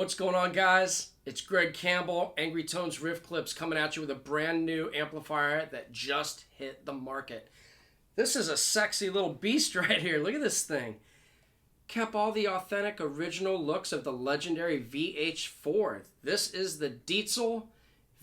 What's going on, guys? It's Greg Campbell, Angry Tones Riff Clips, coming at you with a brand new amplifier that just hit the market. This is a sexy little beast right here. Look at this thing. Kept all the authentic original looks of the legendary VH4. This is the Diezel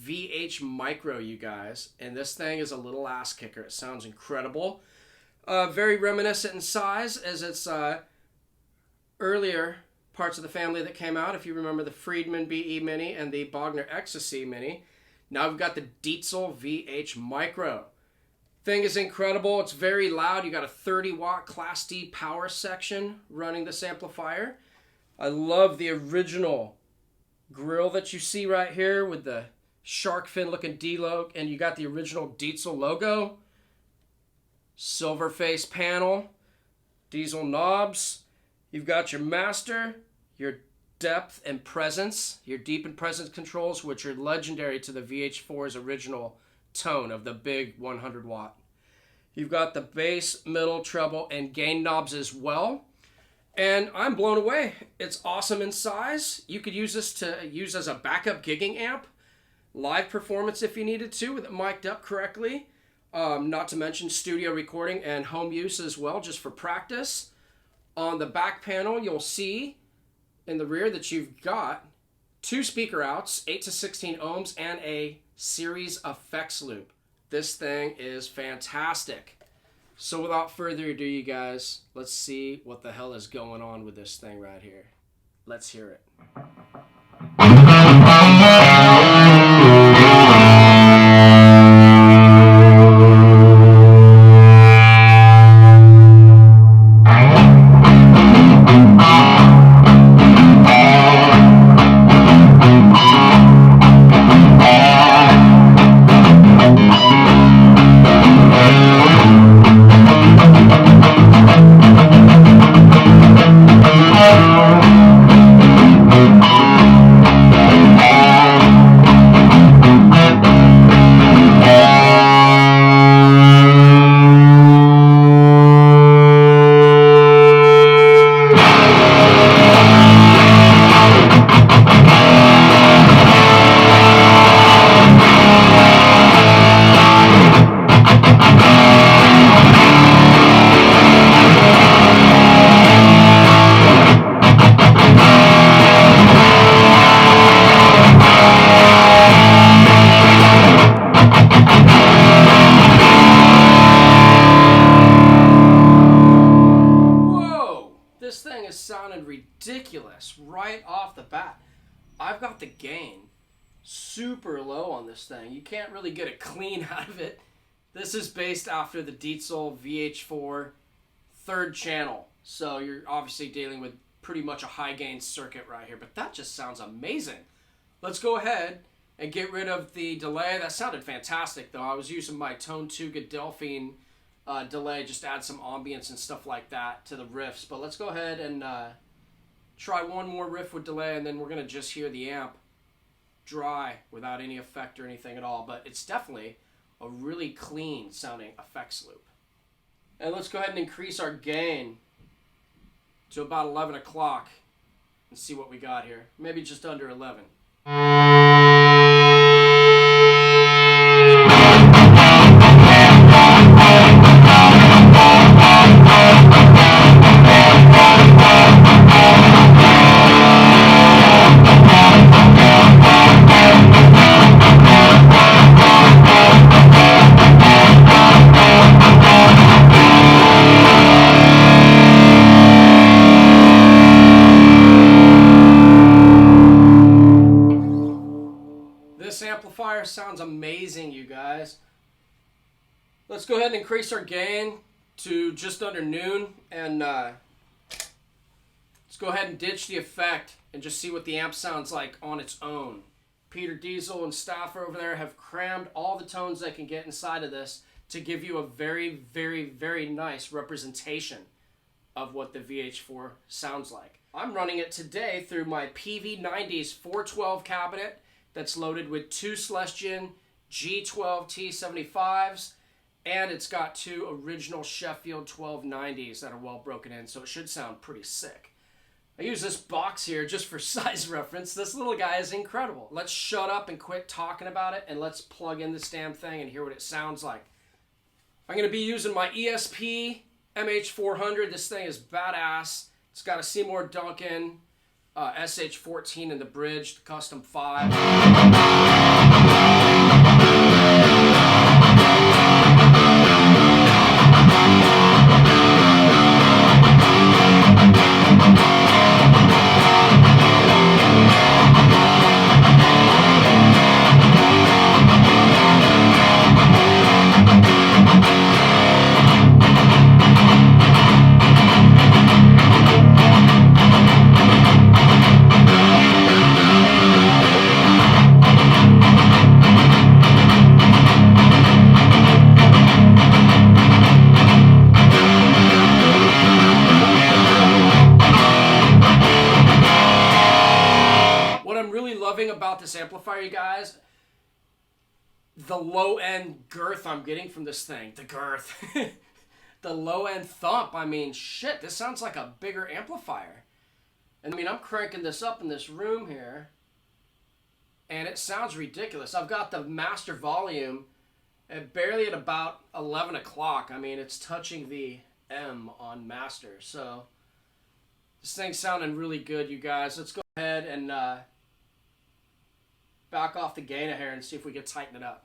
VH Micro, you guys. And this thing is a little ass kicker. It sounds incredible. Very reminiscent in size as its earlier parts of the family that came out. If you remember the Friedman BE Mini and the Bogner Ecstasy Mini. Now we've got the Diezel VH Micro. Thing is incredible. It's very loud. You got a 30 watt Class D power section running this amplifier. I love the original grill that you see right here with the shark fin looking D-Log, and you got the original Diezel logo. Silver face panel, Diezel knobs. You've got your master, your depth and presence, your deep and presence controls, which are legendary to the VH4's original tone of the big 100 watt. You've got the bass, middle, treble, and gain knobs as well. And I'm blown away. It's awesome in size. You could use this to use as a backup gigging amp, live performance if you needed to, with it mic'd up correctly. Not to mention studio recording and home use as well, just for practice. On the back panel, you'll see in the rear that you've got two speaker outs, 8 to 16 ohms, and a series effects loop. This thing is fantastic. So without further ado, you guys, let's see what the hell is going on with this thing right here. Let's hear it. This thing is sounding ridiculous right off the bat. I've got the gain super low on this thing. You can't really get a clean out of it. This is based after the Diezel VH4 third channel. So you're obviously dealing with pretty much a high gain circuit right here. But that just sounds amazing. Let's go ahead and get rid of the delay. That sounded fantastic though. I was using my Tone 2 Delphine delay, just add some ambience and stuff like that to the riffs. But let's go ahead and try one more riff with delay, and then we're going to just hear the amp dry without any effect or anything at all. But it's definitely a really clean sounding effects loop. And let's go ahead and increase our gain to about 11 o'clock and see what we got here. Maybe just under 11. This amplifier sounds amazing, you guys. Let's go ahead and increase our gain to just under noon, and let's go ahead and ditch the effect and just see what the amp sounds like on its own. Peter Diezel and Stauffer over there have crammed all the tones they can get inside of this to give you a very, very, very nice representation of what the VH4 sounds like. I'm running it today through my PV90's 412 cabinet that's loaded with two Celestion G12 T75s, and it's got two original Hetfield 1290s that are well broken in, so it should sound pretty sick. I use this box here just for size reference. This little guy is incredible. Let's shut up and quit talking about it, and let's plug in this damn thing and hear what it sounds like. I'm going to be using my ESP MH400. This thing is badass. It's got a Seymour Duncan SH14 in the bridge, the custom 5. About this amplifier, you guys, the low end girth I'm getting from this thing, the girth, the low end thump. I mean, shit, this sounds like a bigger amplifier. And I mean, I'm cranking this up in this room here, and it sounds ridiculous. I've got the master volume at barely at about 11 o'clock. I mean, it's touching the M on master. So this thing's sounding really good, you guys. Let's go ahead and back off the gain here and see if we can tighten it up.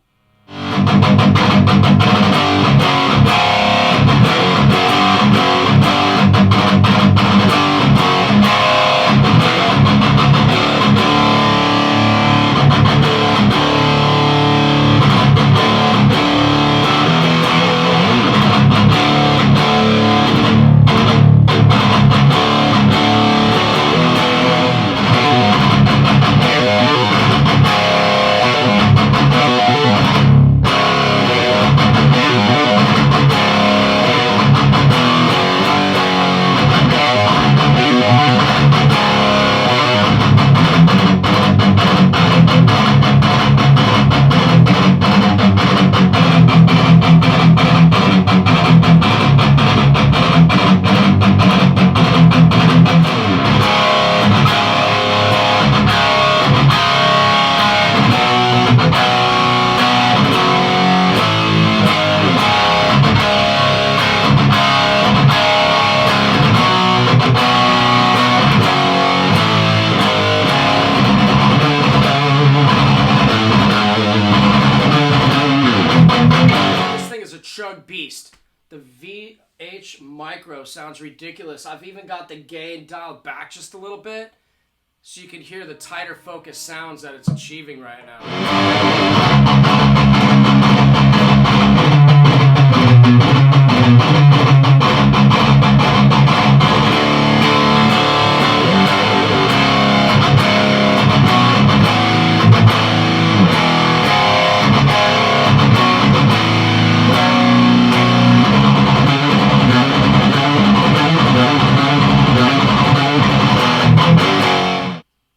Beast. The VH Micro sounds ridiculous. I've even got the gain dialed back just a little bit so you can hear the tighter focus sounds that it's achieving right now.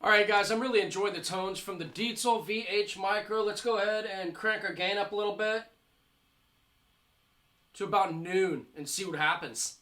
Alright guys, I'm really enjoying the tones from the Diezel VH Micro. Let's go ahead and crank our gain up a little bit to about noon and see what happens.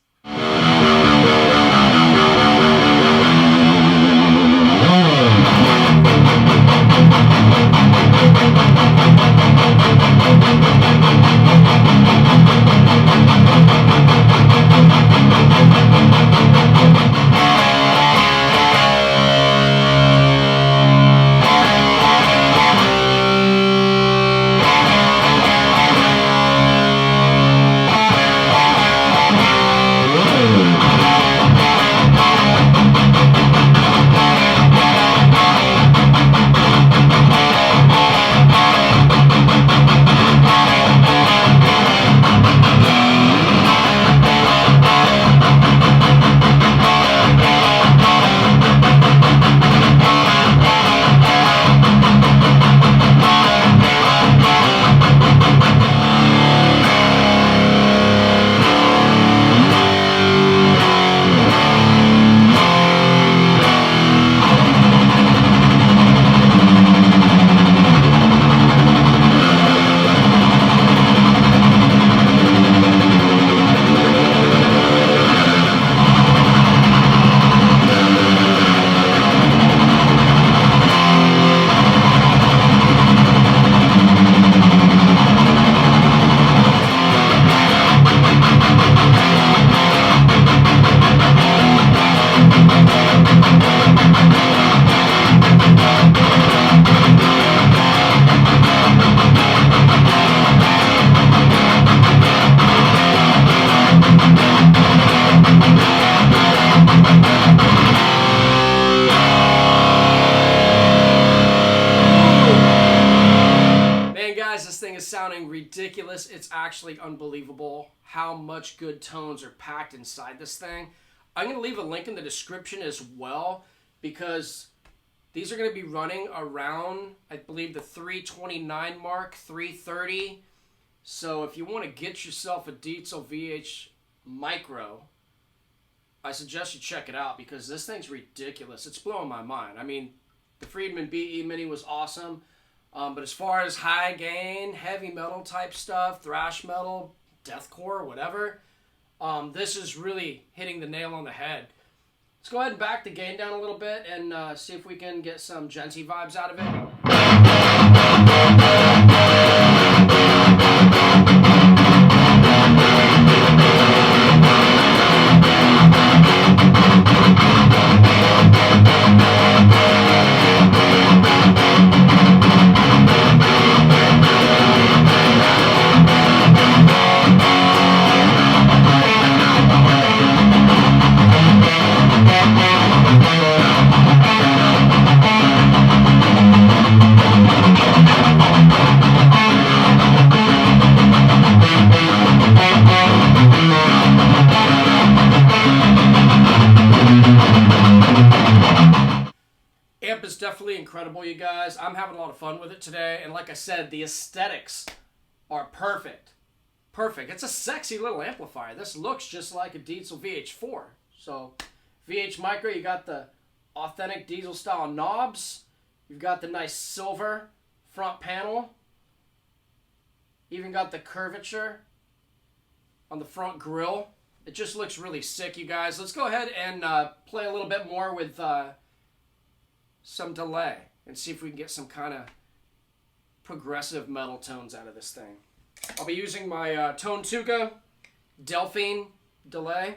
sounding ridiculous. It's actually unbelievable how much good tones are packed inside this thing. I'm going to leave a link in the description as well, because these are going to be running around, I believe, the 329 mark, 330. So if you want to get yourself a Diezel VH Micro, I suggest you check it out, because this thing's ridiculous. It's blowing my mind. I mean, the Friedman BE Mini was awesome. But as far as high gain, heavy metal type stuff, thrash metal, deathcore, whatever, this is really hitting the nail on the head. Let's go ahead and back the gain down a little bit and see if we can get some djenty vibes out of it. Amp is definitely incredible, you guys. I'm having a lot of fun with it today, and like I said, the aesthetics are perfect. Perfect. It's a sexy little amplifier. This looks just like a Diezel VH4. So, VH Micro, you got the authentic Diezel style knobs. You've got the nice silver front panel. Even got the curvature on the front grille. It just looks really sick, you guys. Let's go ahead and play a little bit more with some delay and see if we can get some kind of progressive metal tones out of this thing. I'll be using my Tone Tuga Delphine delay.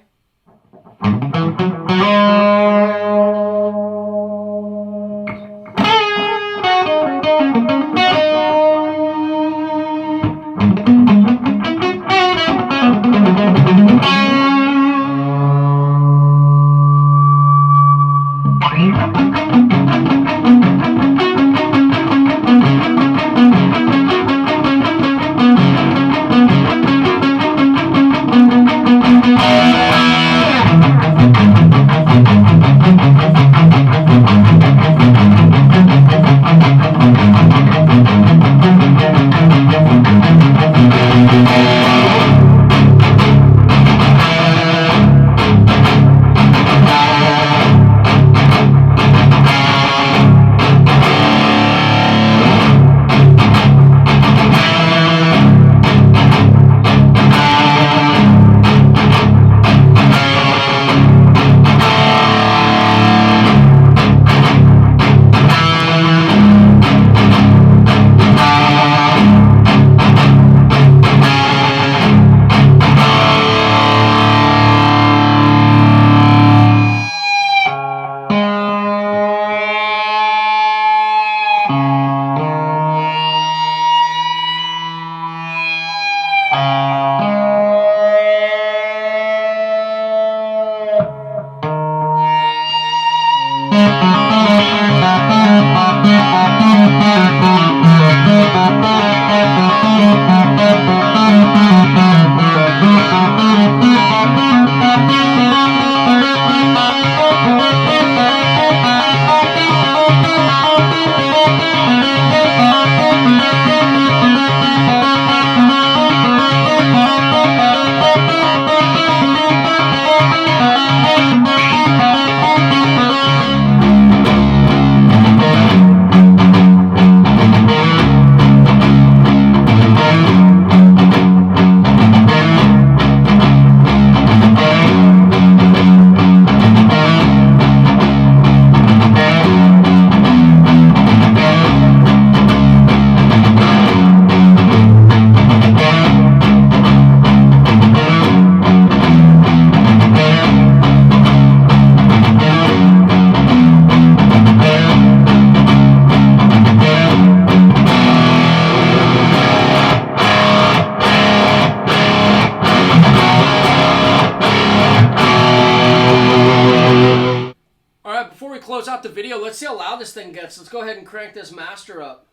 Close out the video. Let's see how loud this thing gets. Let's go ahead and crank this master up.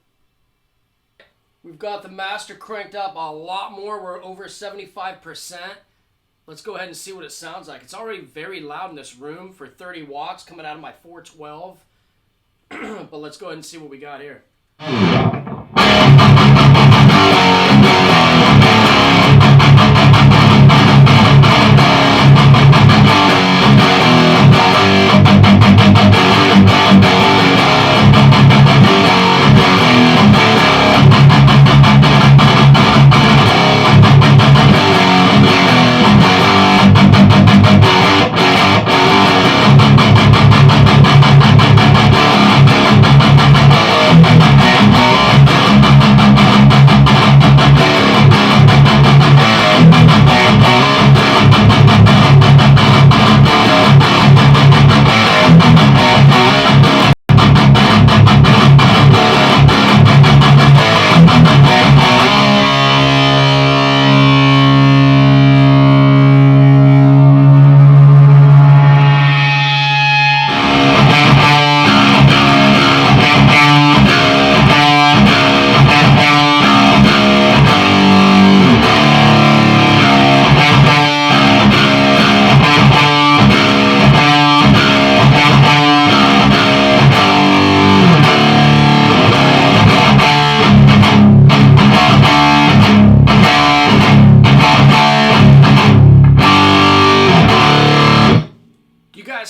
We've got the master cranked up a lot more. We're over 75%. Let's go ahead and see what it sounds like. It's already very loud in this room for 30 watts coming out of my 412. But let's go ahead and see what we got here.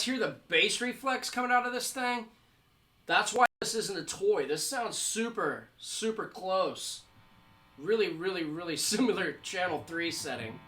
Hear the bass reflex coming out of this thing? That's why this isn't a toy. This sounds super, super close. Really, really, really similar Channel 3 setting.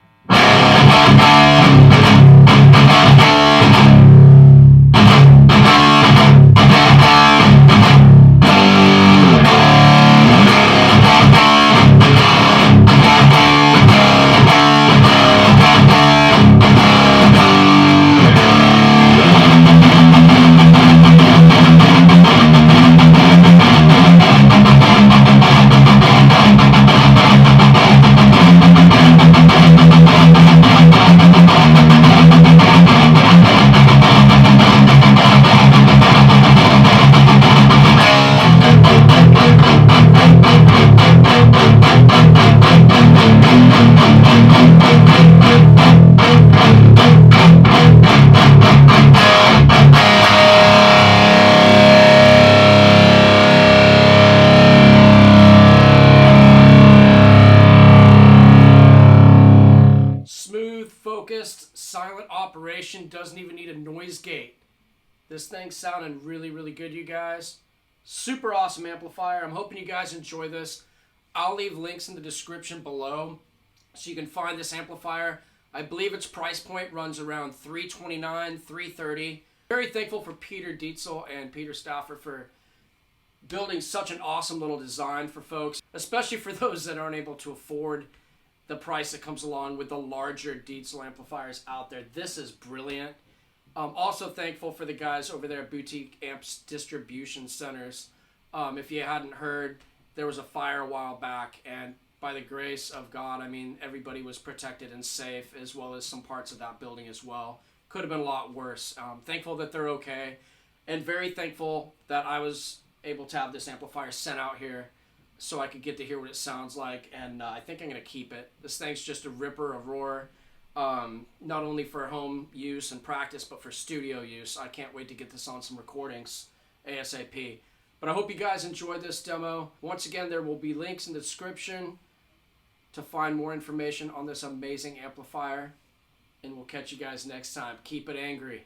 Focused, silent operation, doesn't even need a noise gate. This thing's sounding really, really good, you guys. Super awesome amplifier. I'm hoping you guys enjoy this. I'll leave links in the description below so you can find this amplifier. I believe its price point runs around $329, $330. Very thankful for Peter Diezel and Peter Stauffer for building such an awesome little design for folks, especially for those that aren't able to afford the price that comes along with the larger Diezel amplifiers out there. This is brilliant. Also thankful for the guys over there at Boutique Amps Distribution Centers. If you hadn't heard, there was a fire a while back, and by the grace of God, I mean, everybody was protected and safe, as well as some parts of that building as well. Could have been a lot worse. Thankful that they're okay, and very thankful that I was able to have this amplifier sent out here so I could get to hear what it sounds like, and I think I'm going to keep it. This thing's just a ripper, a roar, not only for home use and practice, but for studio use. I can't wait to get this on some recordings ASAP. But I hope you guys enjoyed this demo. Once again, there will be links in the description to find more information on this amazing amplifier, and we'll catch you guys next time. Keep it angry.